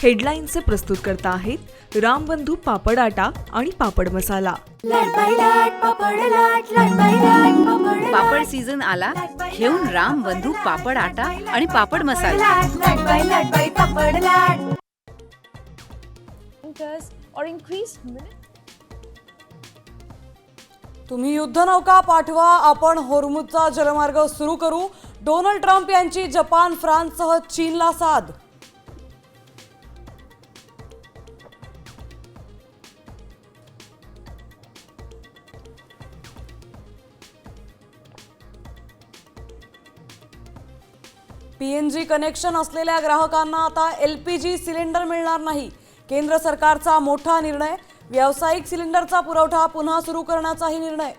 हेडलाईनचे प्रस्तुतकर्ता आहेत रामबंधू पापड आटा आणि पापड मसाला। पापड सीझन आला, घेऊन रामबंधू पापड आटा आणि पापड मसाला। तुम्ही युद्धनौका पाठवा, आपण होर्मुझचा जलमार्ग सुरू करू। डोनाल्ड ट्रम्प यांची जपान, फ्रान्ससह चीनला साद। पीएनजी कनेक्शन असलेल्या ग्राहकांना आता एलपीजी सिलेंडर मिळणार नाही। केंद्र सरकारचा मोठा निर्णय, व्यावसायिक सिलेंडरचा पुरवठा पुन्हा सुरू करण्याचाही निर्णय।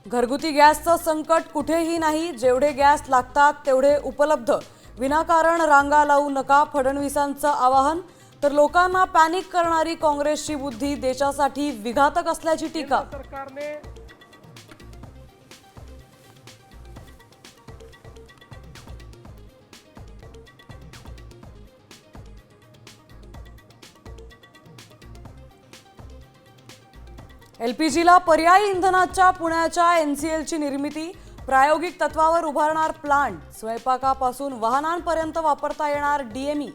घरगुती गॅसचं संकट कुठेही नाही, जेवढे गॅस लागतात तेवढे उपलब्ध, विनाकारण रांगा लावू नका, फडणवीसांचं आवाहन। तर लोकांना पॅनिक करणारी काँग्रेसची बुद्धी देशासाठी विघातक असल्याची टीका। एलपीजीला पर्यायी इंधनाच्या पुण्याच्या एनसीएलची निर्मिती, प्रायोगिक तत्वावर उभारणार प्लांट, स्वयंपाकापासून वाहनांपर्यंत वापरता येणार डीएमई।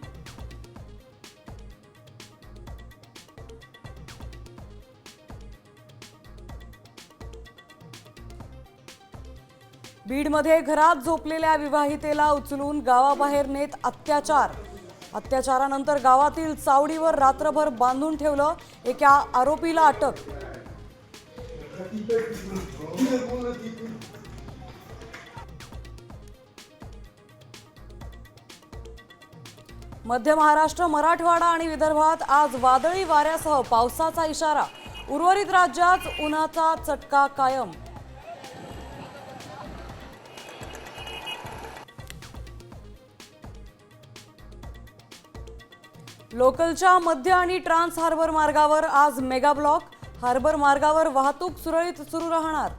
बीडमध्ये घरात झोपलेल्या विवाहितेला उचलून गावाबाहेर नेत अत्याचार, अत्याचारानंतर गावातील चावडीवर रात्रभर बांधून ठेवलं, एका आरोपीला अटक। मध्य महाराष्ट्र, मराठवाडा आणि विदर्भात आज वादळी वाऱ्यासह पावसाचा इशारा, उर्वरित राज्यात उन्हाचा चटका कायम। लोकलच्या मध्य आणि ट्रान्स हार्बर मार्गावर आज मेगा ब्लॉक, हार्बर मार्गावर वाहतूक सुरळीत सुरू राहणार।